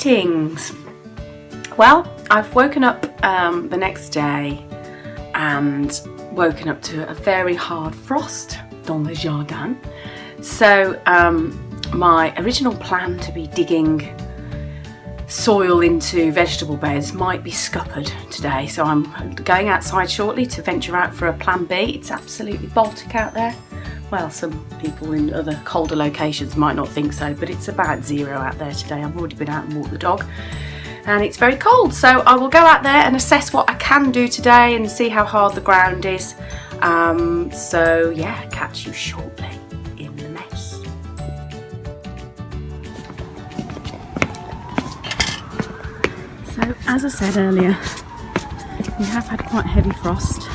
Greetings! Well, I've woken up the next day and woken up to a very hard frost dans le jardin. So my original plan to be digging soil into vegetable beds might be scuppered today, so I'm going outside shortly to venture out for a plan B. It's absolutely Baltic out there. Well, some people in other colder locations might not think so, but it's about 0 out there today. I've already been out and walked the dog and it's very cold, so I will go out there and assess what I can do today and see how hard the ground is. So yeah, catch you shortly in the mess. So as I said earlier, we have had quite heavy frost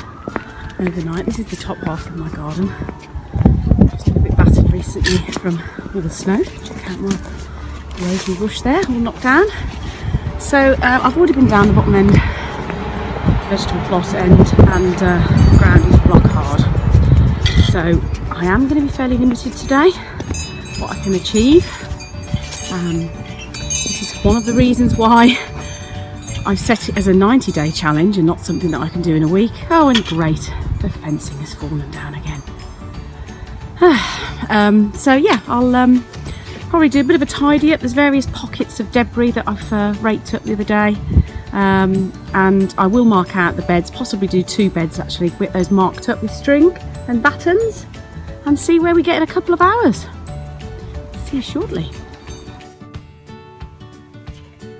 overnight. This is the top half of my garden. Just a little bit battered recently from all the snow. Check out my rosy bush there, all knocked down. So I've already been down the bottom end, vegetable plot end, and the ground is rock hard. So I am going to be fairly limited today, what I can achieve. This is one of the reasons why I've set it as a 90-day challenge and not something that I can do in a week. Oh, and great, the fencing has fallen down again. So yeah, I'll probably do a bit of a tidy up. There's various pockets of debris that I've raked up the other day, and I will mark out the beds, possibly do 2 beds actually, with those marked up with string and battens, and see where we get in a couple of hours. See you shortly.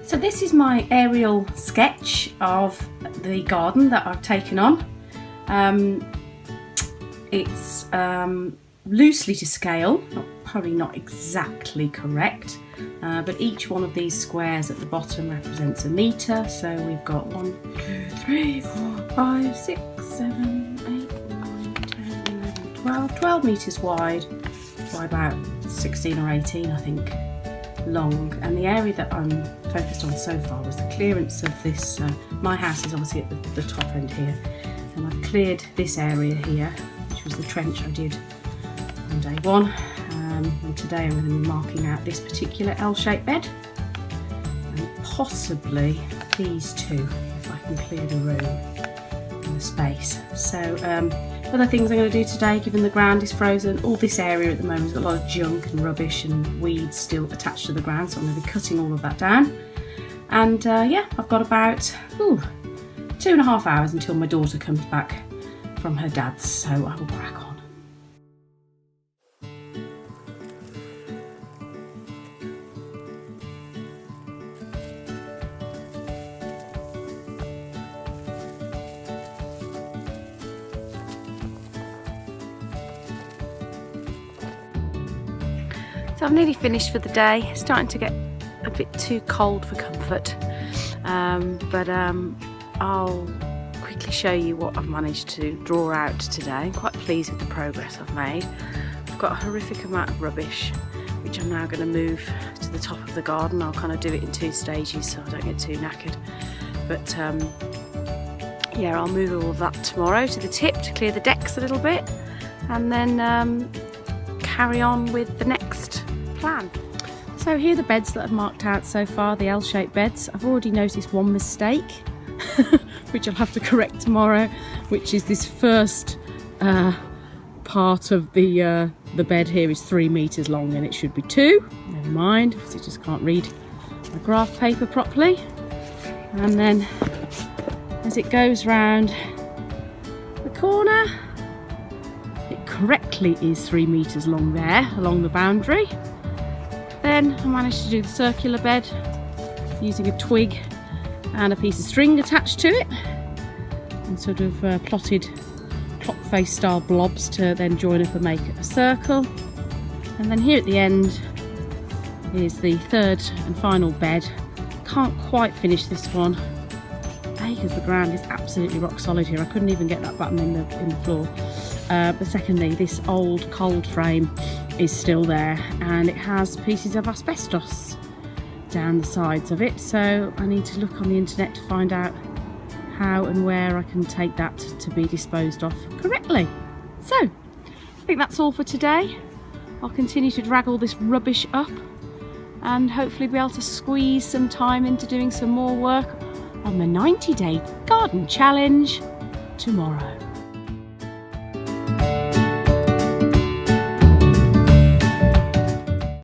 So this is my aerial sketch of the garden that I've taken on. It's loosely to scale, probably not exactly correct, but each one of these squares at the bottom represents a metre. So we've got 1, 2, 3, 4, 5, 6, 7, 8, 9, 10, 11, 12 metres wide by about 16 or 18 I think long. And the area that I'm focused on so far was the clearance of this. My house is obviously at the top end here, and I've cleared this area here, which was the trench I did on day 1, and today I'm going to be marking out this particular L-shaped bed and possibly these 2 if I can clear the room and the space. So other things I'm going to do today, given the ground is frozen, all this area at the moment has got a lot of junk and rubbish and weeds still attached to the ground, so I'm going to be cutting all of that down. And yeah, I've got about 2.5 hours until my daughter comes back from her dad's, so I will crack on. So I've nearly finished for the day. It's starting to get a bit too cold for comfort, but I'll quickly show you what I've managed to draw out today. I'm quite pleased with the progress I've made. I've got a horrific amount of rubbish which I'm now going to move to the top of the garden. I'll kind of do it in 2 stages so I don't get too knackered, but yeah, I'll move all of that tomorrow to the tip to clear the decks a little bit, and then carry on with the next plan. So here are the beds that I've marked out so far, the L-shaped beds. I've already noticed one mistake which I'll have to correct tomorrow, which is this first part of the bed here is 3 metres long and it should be 2. Never mind, because I just can't read my graph paper properly. And then as it goes round the corner, it correctly is 3 metres long there along the boundary. Then I managed to do the circular bed using a twig and a piece of string attached to it, and sort of plotted clock face style blobs to then join up and make a circle. And then here at the end is the 3rd and final bed. Can't quite finish this one, because the ground is absolutely rock solid here. I couldn't even get that button in the floor. But secondly, this old cold frame is still there, and it has pieces of asbestos down the sides of it, so I need to look on the internet to find out how and where I can take that to be disposed of correctly. So I think that's all for today. I'll continue to drag all this rubbish up and hopefully be able to squeeze some time into doing some more work on the 90-day garden challenge tomorrow.